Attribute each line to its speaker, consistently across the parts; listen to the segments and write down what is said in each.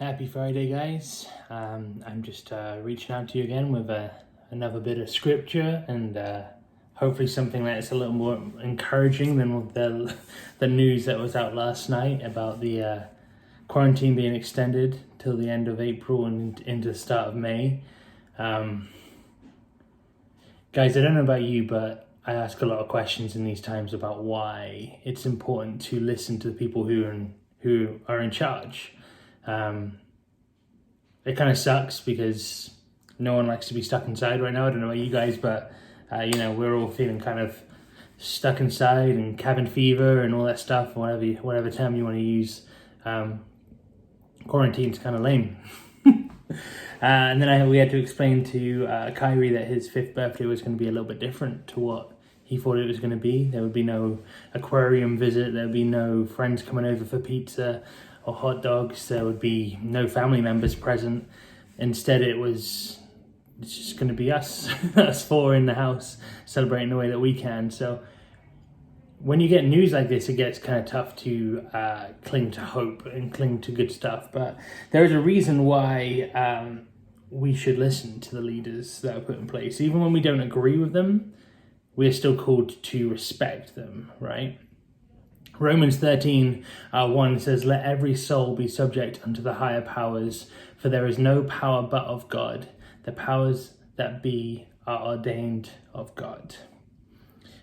Speaker 1: Happy Friday, guys. I'm just reaching out to you again with another bit of scripture and hopefully something that's a little more encouraging than the news that was out last night about the quarantine being extended till the end of April and into the start of May. Guys, I don't know about you, but I ask a lot of questions in these times about why it's important to listen to the people who are in charge. It kind of sucks because no one likes to be stuck inside right now. I don't know about you guys, but we're all feeling kind of stuck inside and cabin fever and all that stuff, whatever term you want to use. Quarantine's kind of lame. And then we had to explain to Kyrie that his 5th birthday was going to be a little bit different to what he thought it was going to be. There would be no aquarium visit. There would be no friends coming over for pizza or hot dogs. There would be no family members present. Instead, it's just going to be us, us four in the house, celebrating the way that we can. So when you get news like this, it gets kind of tough to cling to hope and cling to good stuff. But there is a reason why we should listen to the leaders that are put in place. Even when we don't agree with them, we are still called to respect them, right? Romans 13:1 says, "Let every soul be subject unto the higher powers, for there is no power but of God. The powers that be are ordained of God."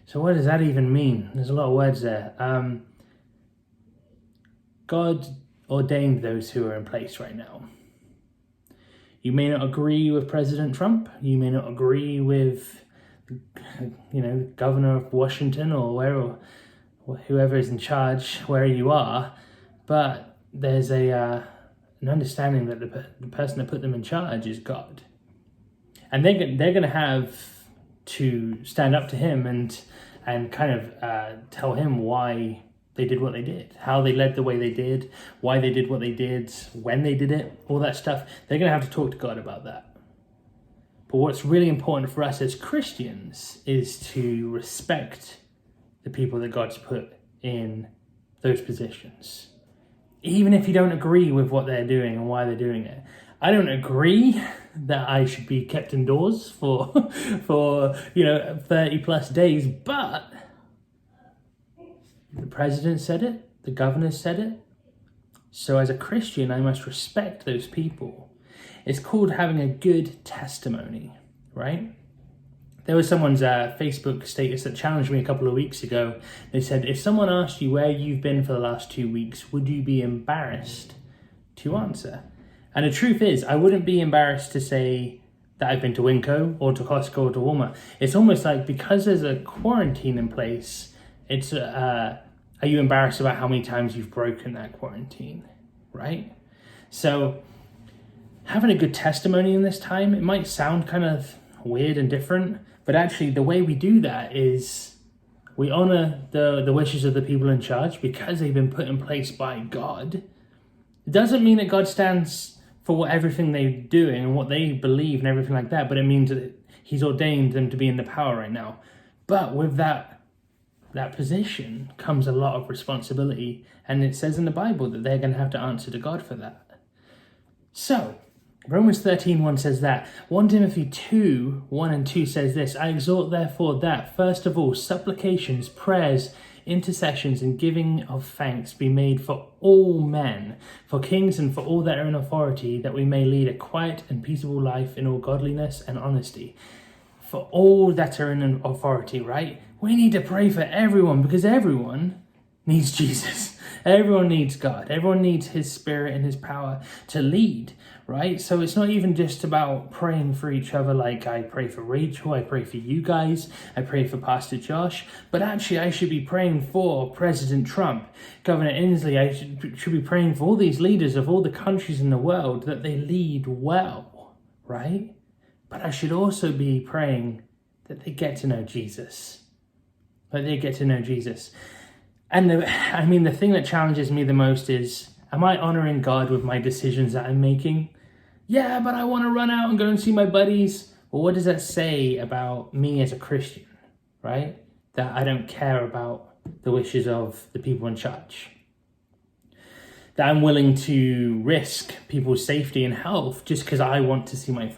Speaker 1: So what does that even mean? There's a lot of words there. God ordained those who are in place right now. You may not agree with President Trump. You may not agree with, Governor of Washington or whoever is in charge where you are, but there's an understanding that the person that put them in charge is God, and they're going to have to stand up to him and kind of tell him why they did what they did, how they led the way they did, why they did what they did, when they did it, all that stuff. They're going to have to talk to God about that. But what's really important for us as Christians is to respect the people that God's put in those positions. Even if you don't agree with what they're doing and why they're doing it. I don't agree that I should be kept indoors for 30 plus days, but the president said it, the governor said it. So as a Christian, I must respect those people. It's called having a good testimony, right? There was someone's Facebook status that challenged me a couple of weeks ago. They said, if someone asked you where you've been for the last 2 weeks, would you be embarrassed to answer? And the truth is, I wouldn't be embarrassed to say that I've been to Winco or to Costco or to Walmart. It's almost like because there's a quarantine in place, it's are you embarrassed about how many times you've broken that quarantine, right? So having a good testimony in this time, it might sound kind of weird and different, but actually the way we do that is we honor the wishes of the people in charge because they've been put in place by God. It doesn't mean that God stands for everything they're doing and what they believe and everything like that, but it means that he's ordained them to be in the power right now. But with that position comes a lot of responsibility, and it says in the Bible that they're going to have to answer to God for that. So Romans 13:1 says that. 1 Timothy 2:1 and 2 says this: "I exhort therefore that, first of all, supplications, prayers, intercessions, and giving of thanks be made for all men, for kings and for all that are in authority, that we may lead a quiet and peaceable life in all godliness and honesty." For all that are in authority, right? We need to pray for everyone because everyone needs Jesus. Everyone needs God. Everyone needs his spirit and his power to lead, right? So it's not even just about praying for each other like I pray for Rachel, I pray for you guys, I pray for Pastor Josh, but actually I should be praying for President Trump, Governor Inslee. I should be praying for all these leaders of all the countries in the world that they lead well, right? But I should also be praying that they get to know Jesus. That they get to know Jesus. And the thing that challenges me the most is, am I honoring God with my decisions that I'm making? Yeah, but I want to run out and go and see my buddies. Well, what does that say about me as a Christian, right? That I don't care about the wishes of the people in charge. that I'm willing to risk people's safety and health just because I want to see my friends.